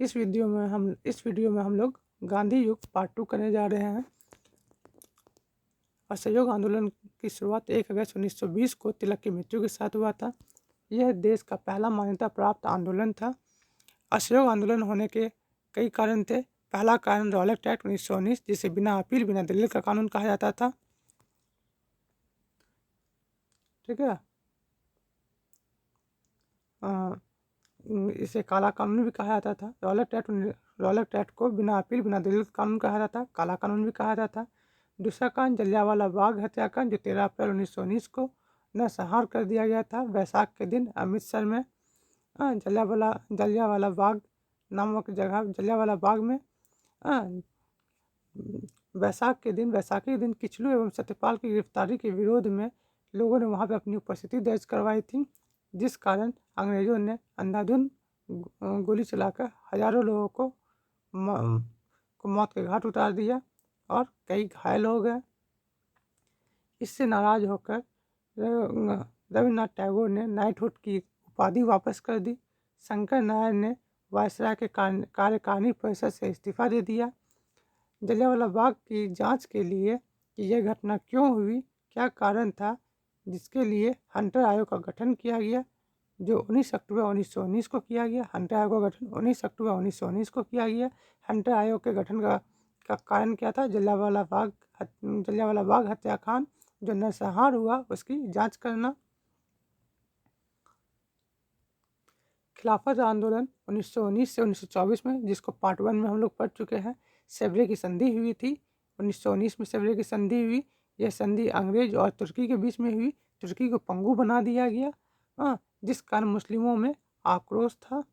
इस वीडियो में हम लोग गांधी युग पार्ट 2 करने जा रहे हैं। असहयोग आंदोलन की शुरुआत 1 अगस्त 1920 को तिलक की मृत्यु के साथ हुआ था। यह देश का पहला मान्यता प्राप्त आंदोलन था। असहयोग आंदोलन होने के कई कारण थे। पहला कारण रॉलेट एक्ट 1919, जिसे बिना अपील बिना दलील का कानून कहा जाता था। ठीक है, इसे काला कानून भी कहा जाता था। रॉलेट एक्ट को बिना अपील बिना दलील का कानून कहा जाता था, काला कानून भी कहा जाता था। दूसरा कांड जलियांवाला बाग हत्याकांड, जो 13 अप्रैल 1919 को नरसंहार कर दिया गया था। वैशाख के दिन अमृतसर में जलियांवाला बाग नामक जगह जलियांवाला बाग में वैशाखी के दिन किचलू एवं सत्यपाल की गिरफ्तारी के विरोध में लोगों ने वहां पर अपनी उपस्थिति दर्ज करवाई थी, जिस कारण अंग्रेजों ने अंधाधुंध गोली चलाकर हजारों लोगों को मौत के घाट उतार दिया और कई घायल हो गए। इससे नाराज होकर रविन्द्रनाथ टैगोर ने नाइटहुड की उपाधि वापस कर दी। शंकर नारायण ने वायसराय के कार्यकारिणी परिषद से इस्तीफा दे दिया। जलियांवाला बाग की जांच के लिए कि यह घटना क्यों हुई, क्या कारण था, जिसके लिए हंटर आयोग का गठन किया गया, जो 19 अक्टूबर 1919 को किया गया। हंटर आयोग का गठन 19 अक्टूबर 1919 को किया गया। हंटर आयोग के गठन का कारण क्या था? जलियांवाला बाग हत्याकांड जो नरसंहार हुआ उसकी जांच करना। खिलाफत आंदोलन 1919 से 1924 में, जिसको पार्ट 1 में हम लोग पढ़ चुके हैं। सेवरे की संधि हुई थी 1919 में। सेवरे की संधि हुई। यह संधि अंग्रेज और तुर्की के बीच में हुई। तुर्की को पंगु बना दिया गया, जिस कारण मुस्लिमों में आक्रोश था।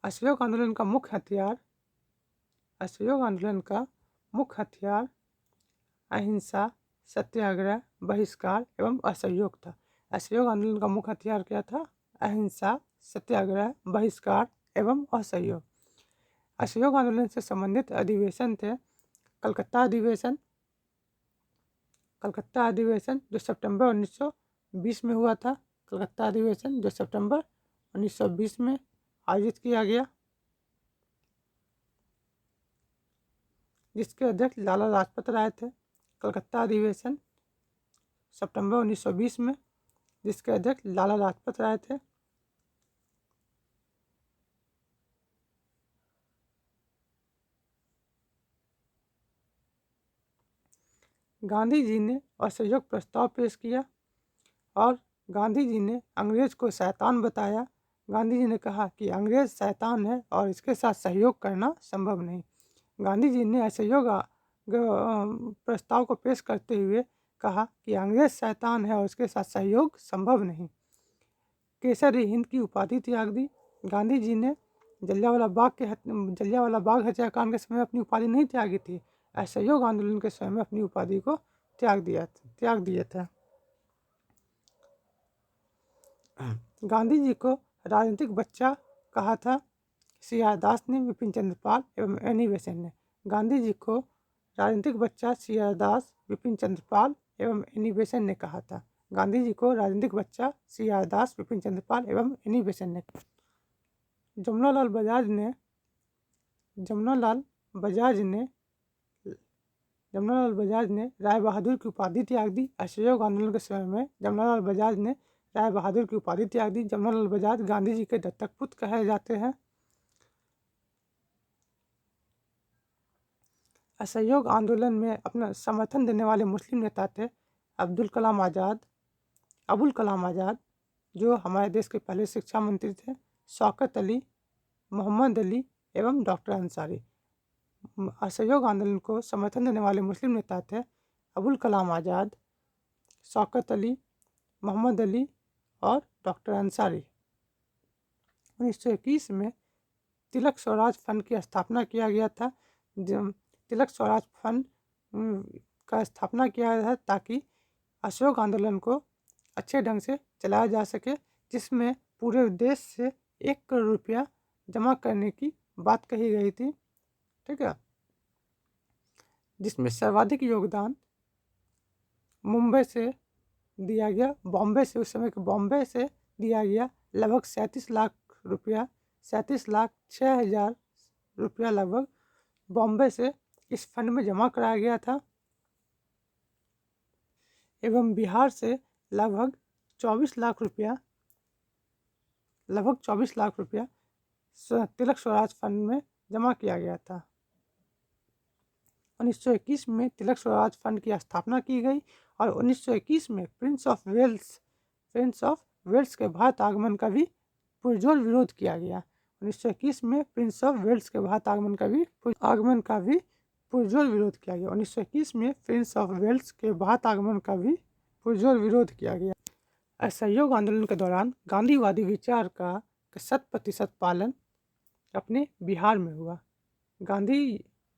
असहयोग आंदोलन का मुख्य हथियार अहिंसा, सत्याग्रह, बहिष्कार एवं असहयोग था। असहयोग आंदोलन का मुख्य हथियार क्या था? अहिंसा, सत्याग्रह, बहिष्कार एवं असहयोग। असहयोग आंदोलन से संबंधित अधिवेशन थे कलकत्ता अधिवेशन जो सितंबर 1920 में हुआ था। कलकत्ता अधिवेशन जो सितंबर 1920 में आयोजित किया गया, जिसके अध्यक्ष लाला लाजपत राय थे। कलकत्ता अधिवेशन सितंबर 1920 में, जिसके अध्यक्ष लाला लाजपत राय थे। गांधी जी ने असहयोग प्रस्ताव पेश किया और गांधी जी ने अंग्रेज को शैतान बताया। गांधी जी ने कहा कि अंग्रेज शैतान है और इसके साथ सहयोग करना संभव नहीं। गांधी जी ने असहयोग प्रस्ताव को पेश करते हुए कहा कि अंग्रेज शैतान है और इसके साथ सहयोग संभव नहीं। केसरी हिंद की उपाधि त्याग दी। गांधी जी ने जलियांवाला बाग हत्याकांड के समय अपनी उपाधि नहीं त्यागी थी। असहयोग आंदोलन के समय में अपनी उपाधि को त्याग दिया था। गांधी जी को राजनीतिक बच्चा कहा था सी आर दास ने, विपिन चंद्र पाल एवं एनी बेसेंट ने। गांधी जी को राजनीतिक बच्चा सी आर दास, विपिन चंद्र पाल एवं एनी बेसेंट ने कहा था। गांधी जी को राजनीतिक बच्चा सी आर दास, विपिन चंद्र पाल एवं एनी बेसेंट ने। जमनालाल बजाज ने राय बहादुर की उपाधि त्याग दी। असहयोग आंदोलन के समय में जमनालाल बजाज ने राय बहादुर की उपाधि त्याग दी। जमनालाल बजाज गांधी जी के दत्तक पुत्र कहे जाते हैं। असहयोग आंदोलन में अपना समर्थन देने वाले मुस्लिम नेता थे अबुल कलाम आज़ाद, जो हमारे देश के पहले शिक्षा मंत्री थे, शौकत अली, मोहम्मद अली एवं डॉक्टर अंसारी। असहयोग आंदोलन को समर्थन देने वाले मुस्लिम नेता थे अबुल कलाम आज़ाद, शौकत अली, मोहम्मद अली और डॉक्टर अंसारी। 1921 में तिलक स्वराज फंड की स्थापना किया गया था। तिलक स्वराज फंड का स्थापना किया गया था ताकि असहयोग आंदोलन को अच्छे ढंग से चलाया जा सके, जिसमें पूरे देश से 1 करोड़ रुपया जमा करने की बात कही गई थी। ठीक है, जिसमें सर्वाधिक योगदान मुंबई से दिया गया, बॉम्बे से, उस समय के बॉम्बे से दिया गया लगभग 37 लाख रुपया, 37,06,000 रुपया लगभग बॉम्बे से इस फंड में जमा कराया गया था एवं बिहार से लगभग 24 लाख रुपया तिलक स्वराज फंड में जमा किया गया था। 1921 में तिलक स्वराज फंड की स्थापना की गई और 1921 में प्रिंस ऑफ वेल्स के भारत आगमन का भी पुरजोर विरोध किया गया। 1921 में प्रिंस ऑफ वेल्स के भारत आगमन का भी पुरजोर विरोध किया गया। 1921 में प्रिंस ऑफ वेल्स के भारत आगमन का भी पुरजोर विरोध किया गया। असहयोग आंदोलन के दौरान गांधीवादी विचार का 100% पालन अपने बिहार में हुआ।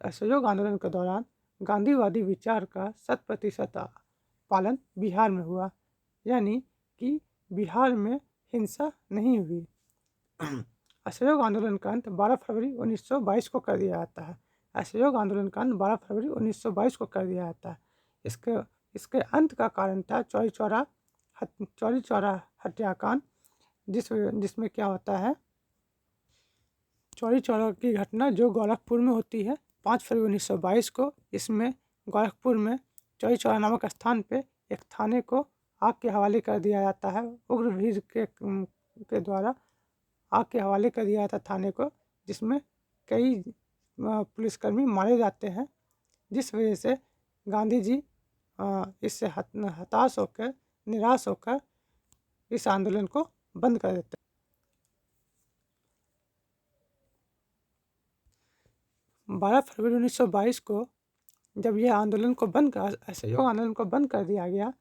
असहयोग आंदोलन के दौरान गांधीवादी विचार का 100% पालन बिहार में हुआ, यानी कि बिहार में हिंसा नहीं हुई। असहयोग आंदोलन का अंत 12 फरवरी 1922 को कर दिया जाता है। असहयोग आंदोलन का अंत 12 फरवरी 1922 को कर दिया जाता है। इसके अंत का कारण था चौरी चौरा हत्याकांड, जिसमें क्या होता है, चौरी चौरा की घटना जो गोरखपुर में होती है 5 फरवरी 1922 को। इसमें गोरखपुर में चौरी चौरा नामक स्थान पे एक थाने को आग के हवाले कर दिया जाता है। उग्र भीड़ के द्वारा आग के हवाले कर दिया जाता थाने को, जिसमें कई पुलिसकर्मी मारे जाते हैं, जिस वजह से गांधी जी इससे निराश होकर इस आंदोलन को बंद कर देते हैं। 12 फरवरी 1922 को जब यह असहयोग आंदोलन को बंद कर दिया गया,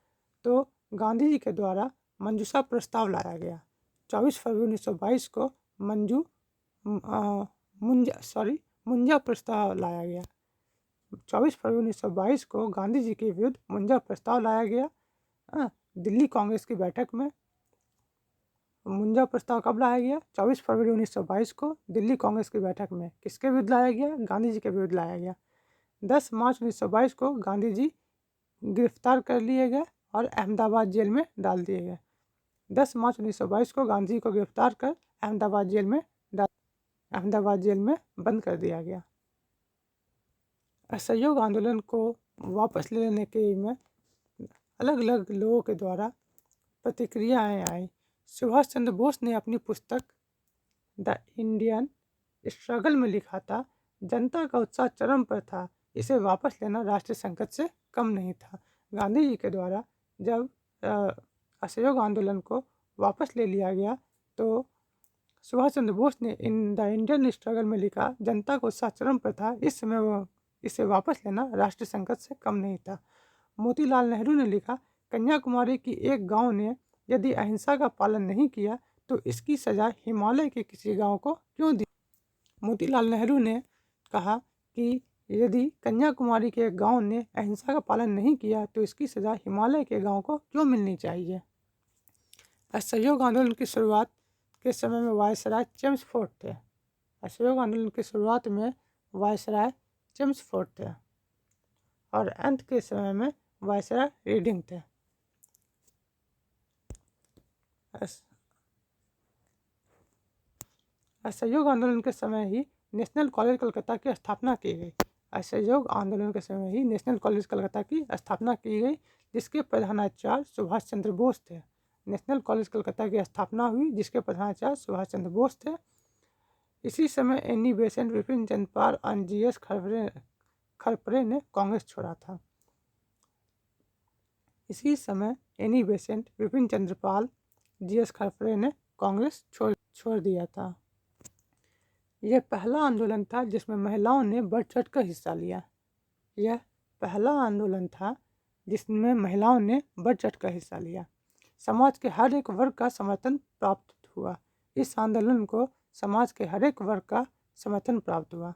तो गांधी जी के द्वारा मंजूषा प्रस्ताव लाया गया। 24 फरवरी 1922 को मुंजा प्रस्ताव लाया गया। 24 फरवरी 1922 को गांधी जी के विरुद्ध मुंजा प्रस्ताव लाया गया दिल्ली कांग्रेस की बैठक में। मुंजा प्रस्ताव कब लाया गया? 24 फरवरी 1922 को दिल्ली कांग्रेस की बैठक में। किसके विरुद्ध लाया गया? गांधी जी के विरुद्ध लाया गया। 10 मार्च 1922 को गांधी जी गिरफ्तार कर लिए गए और अहमदाबाद जेल में डाल दिए गए। 10 मार्च 1922 को गांधी जी को गिरफ्तार कर अहमदाबाद जेल में बंद कर दिया गया। असहयोग आंदोलन को वापस लेने के में अलग अलग लोगों के द्वारा प्रतिक्रियाएं आई। सुभाष चंद्र बोस ने अपनी पुस्तक द इंडियन स्ट्रगल में लिखा था, जनता का उत्साह चरम पर था, इसे वापस लेना राष्ट्रीय संकट से कम नहीं था। गांधी जी के द्वारा जब असहयोग आंदोलन को वापस ले लिया गया, तो सुभाष चंद्र बोस ने द इंडियन स्ट्रगल में लिखा, जनता का उत्साह चरम पर था, इस समय वो इसे वापस लेना राष्ट्रीय संकट से कम नहीं था। मोतीलाल नेहरू ने लिखा, कन्याकुमारी की एक गांव ने यदि अहिंसा का पालन नहीं किया तो इसकी सजा हिमालय के किसी गांव को क्यों दी। मोतीलाल नेहरू ने कहा कि यदि कन्याकुमारी के एक गांव ने अहिंसा का पालन नहीं किया तो इसकी सजा हिमालय के गांव को क्यों मिलनी चाहिए। असहयोग आंदोलन की शुरुआत के समय में वायसराय चेम्सफोर्ड थे। असहयोग आंदोलन की शुरुआत में वायसराय चेम्सफोर्ड थे और अंत के समय में वायसराय रीडिंग थे। असहयोग आंदोलन के समय ही नेशनल कॉलेज कलकत्ता की स्थापना की गई। असहयोग आंदोलन के समय ही नेशनल कॉलेज कलकत्ता की स्थापना की गई, जिसके प्रधानाचार्य सुभाष चंद्र बोस थे। नेशनल कॉलेज कलकत्ता की स्थापना हुई, जिसके प्रधानाचार्य सुभाष चंद्र बोस थे। इसी समय एनी बेसेंट, विपिन चंद्र पाल और जी.एस. खरपरे ने कांग्रेस छोड़ा था। इसी समय Annie Besant, Vipin Chandra Pal, GS. खरपरे ने कांग्रेस छोड़ दिया था। यह पहला आंदोलन था जिसमें महिलाओं ने बढ़ चढ़ कर हिस्सा लिया। यह पहला आंदोलन था जिसमें महिलाओं ने बढ़ चढ़ कर हिस्सा लिया। समाज के हर एक वर्ग का समर्थन प्राप्त हुआ। इस आंदोलन को समाज के हर एक वर्ग का समर्थन प्राप्त हुआ।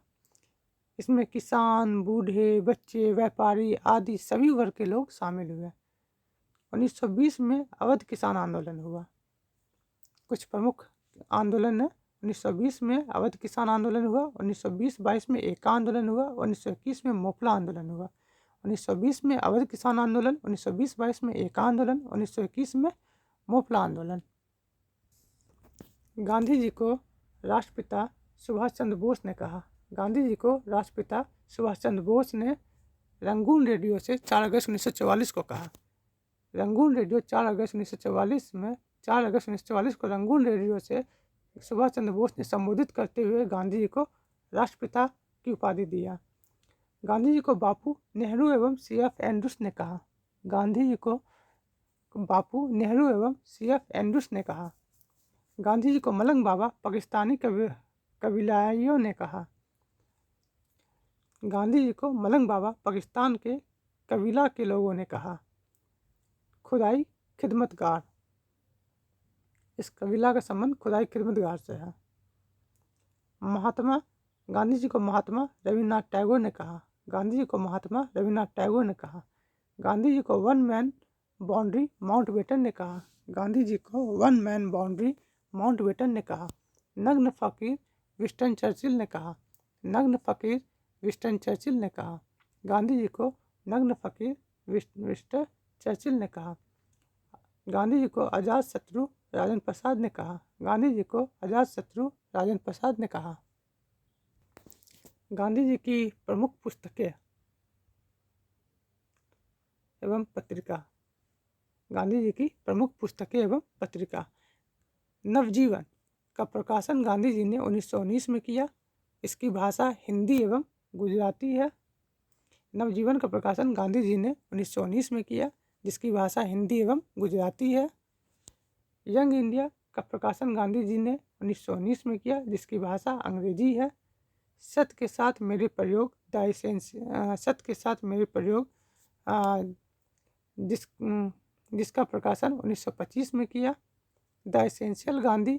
इसमें किसान, बूढ़े, बच्चे, व्यापारी आदि सभी वर्ग के लोग शामिल हुए। 1920 में अवध किसान आंदोलन हुआ। कुछ प्रमुख आंदोलन है। 1920 में अवध किसान आंदोलन हुआ। 1920-22 में एका आंदोलन हुआ। 1921 में मोपला आंदोलन हुआ। 1920 में अवध किसान आंदोलन, 1920-22 में एका आंदोलन, 1921 में मोपला आंदोलन। गांधी जी को राष्ट्रपिता सुभाष चंद्र बोस ने कहा, गांधी जी को राष्ट्रपिता सुभाष चंद्र बोस ने रंगून रेडियो से 4 अगस्त 1944 को कहा। रंगून रेडियो 4 अगस्त 1944 में 4 अगस्त 1944 को रंगून रेडियो से सुभाष चंद्र बोस ने संबोधित करते हुए गांधी जी को राष्ट्रपिता की उपाधि दिया। गांधी जी को बापू, नेहरू एवं CF एंड्रूस ने कहा। गांधी जी को बापू, नेहरू एवं CF एंड्रूस ने कहा। गांधी जी को मलंग बाबा, पाकिस्तानी कबीलाइयों ने कहा। गांधी जी को मलंग बाबा, पाकिस्तान के कबीला के लोगों ने कहा। खुदाई खिदमतगार, इस कबीला का संबंध खुदाई खिदमतगार से है। महात्मा, गांधी जी को महात्मा रविन्द्रनाथ टैगोर ने कहा। गांधी जी को महात्मा रविन्द्रनाथ टैगोर ने कहा। गांधी जी को वन मैन बाउंड्री माउंटबेटन ने कहा। गांधी जी को वन मैन बाउंड्री माउंटबेटन ने कहा। नग्न फकीर विंस्टन चर्चिल ने कहा। नग्न फकीर विंस्टन चर्चिल ने कहा। गांधी जी को नग्न फकीर विंस्टन चर्चिल ने कहा। गांधी जी को आज़ाद शत्रु राजेंद्र प्रसाद ने कहा। गांधी जी को आज़ाद शत्रु राजेंद्र प्रसाद ने कहा। गांधी जी की प्रमुख पुस्तकें एवं पत्रिका। गांधी जी की प्रमुख पुस्तकें एवं पत्रिका। नवजीवन का प्रकाशन गांधी जी ने 1919 में किया। इसकी भाषा हिंदी एवं गुजराती है। नवजीवन का प्रकाशन गांधी जी ने 1919 में किया, जिसकी भाषा हिंदी एवं गुजराती है। यंग इंडिया का प्रकाशन गांधी जी ने 1919 में किया, जिसकी भाषा अंग्रेजी है। सत्य के साथ मेरे प्रयोग, सत्य के साथ मेरे प्रयोग जिसका प्रकाशन 1925 में किया। द एसेंशियल गांधी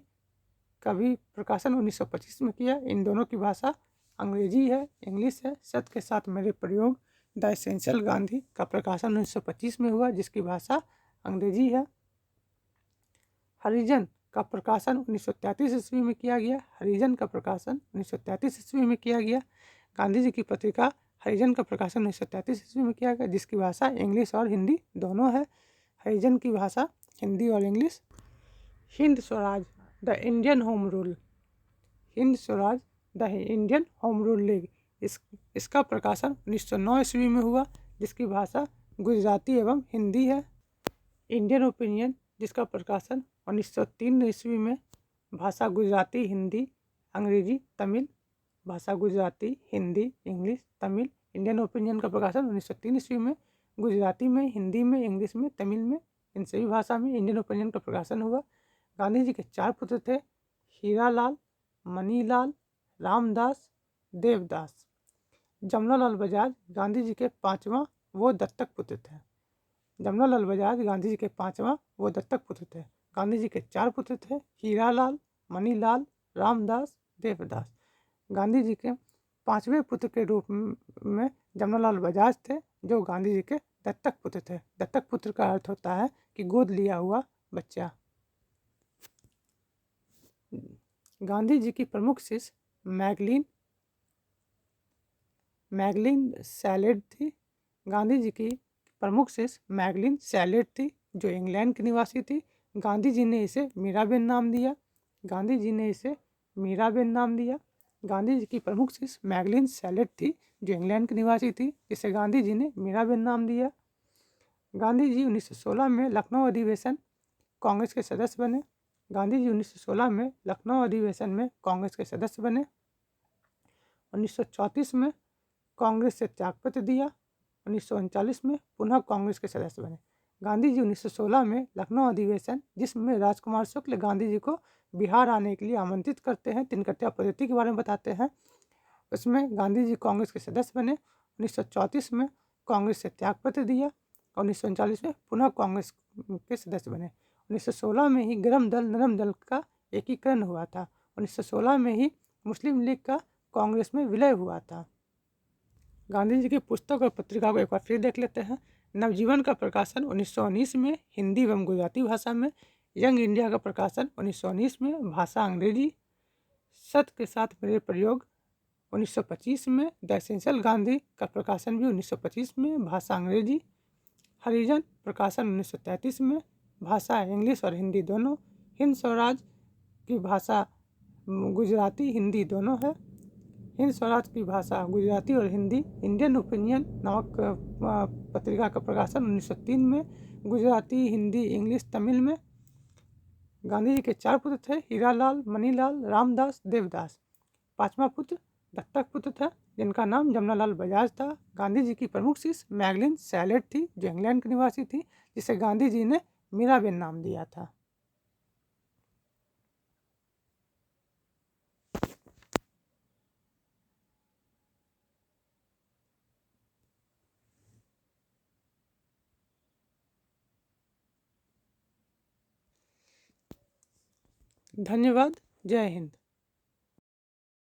का भी प्रकाशन 1925 में किया। इन दोनों की भाषा अंग्रेजी है, इंग्लिश है। सत्य के साथ मेरे प्रयोग, द एसेंशियल गांधी का प्रकाशन 1925 में हुआ, जिसकी भाषा अंग्रेजी है। हरिजन का प्रकाशन 1933 ईस्वी में किया गया। हरिजन का प्रकाशन 1933 ईस्वी में किया गया। गांधी जी की पत्रिका हरिजन का प्रकाशन 1933 ईस्वी में किया गया, जिसकी भाषा इंग्लिश और हिंदी दोनों है। हरिजन की भाषा हिंदी और English. Hind Swaraj the Indian home rule, Hind Swaraj the Indian home rule league, इसका प्रकाशन 1909 ईस्वी में हुआ, जिसकी भाषा गुजराती एवं हिंदी है। इंडियन ओपिनियन, जिसका प्रकाशन 1903 ईस्वी में, भाषा गुजराती, हिंदी, अंग्रेजी, तमिल। भाषा Gujarati, Hindi, English, Tamil. Indian opinion का प्रकाशन 1903 ईस्वी में, गुजराती में, हिंदी में, इंग्लिश में, तमिल में, इन सभी भाषा में इंडियन ओपिनियन का प्रकाशन हुआ। गांधी जी के 4 पुत्र थे, हीरालाल, मनीलाल, रामदास, देवदास। जमनालाल बजाज गांधी जी के 5वां वो दत्तक पुत्र थे। जमनालाल बजाज गांधी जी के 5वां वो दत्तक पुत्र थे। गांधी जी के 4 पुत्र थे, हीरालाल, मनीलाल, रामदास, देवदास। गांधी जी के 5वें पुत्र के रूप में जमनालाल बजाज थे, जो गांधी जी के दत्तक पुत्र थे। दत्तक पुत्र का अर्थ होता है कि गोद लिया हुआ बच्चा। गांधी जी की प्रमुख शिष्य मैगलिन सैलेड थी। गांधी जी की प्रमुख शिष्य मैगलिन सैलेड थी, जो इंग्लैंड की निवासी थी। गांधी जी ने इसे मीराबेन नाम दिया। गांधी जी ने इसे मीराबेन नाम दिया। गांधी जी की प्रमुख शिष्य मैगलिन सैलेड थी, जो इंग्लैंड की निवासी थी, जिसे गांधी जी ने मीराबेन नाम दिया। गांधी जी 1916 में लखनऊ अधिवेशन कांग्रेस के सदस्य बने। गांधी जी 1916 में लखनऊ अधिवेशन में कांग्रेस के सदस्य बने। 1934 में कांग्रेस से त्यागपत्र दिया। 1939 में पुनः कांग्रेस के सदस्य बने। गांधी जी 1916 में लखनऊ अधिवेशन, जिसमें राजकुमार शुक्ल गांधी जी को बिहार आने के लिए आमंत्रित करते हैं, तिनकट्या पद्धति के बारे में बताते हैं, उसमें गांधी जी कांग्रेस के सदस्य बने। 1934 में कांग्रेस से त्यागपत्र दिया और 1939 में पुनः कांग्रेस के सदस्य बने। 1916 में ही गरम दल नरम दल का एकीकरण हुआ था। 1916 में ही मुस्लिम लीग का कांग्रेस में विलय हुआ था। गांधी जी की पुस्तक और पत्रिका को एक बार फिर देख लेते हैं। नवजीवन का प्रकाशन 1919 में हिंदी एवं गुजराती भाषा में। यंग इंडिया का प्रकाशन 1919 में, भाषा अंग्रेजी। सत्य के साथ मेरे प्रयोग 1925 में। द एसेंशियल गांधी का प्रकाशन भी 1925 में, भाषा अंग्रेजी। हरिजन प्रकाशन 1933 में, भाषा इंग्लिश और हिंदी दोनों। हिंद स्वराज की भाषा गुजराती, हिंदी दोनों है। हिंद स्वराज की भाषा गुजराती और हिंदी। इंडियन ओपिनियन नामक पत्रिका का प्रकाशन 1903 में। गुजराती, हिंदी, इंग्लिश, तमिल में। गांधी जी के 4 पुत्र थे, हीरालाल, मनीलाल, रामदास, देवदास। 5वां पुत्र दत्तक पुत्र था, जिनका नाम जमनालाल बजाज था। गांधी जी की प्रमुख शिष्य मैगलिन सैलेट थी, जो इंग्लैंड की निवासी थी, जिसे गांधी जी ने मीराबेन नाम दिया था। धन्यवाद। जय हिंद।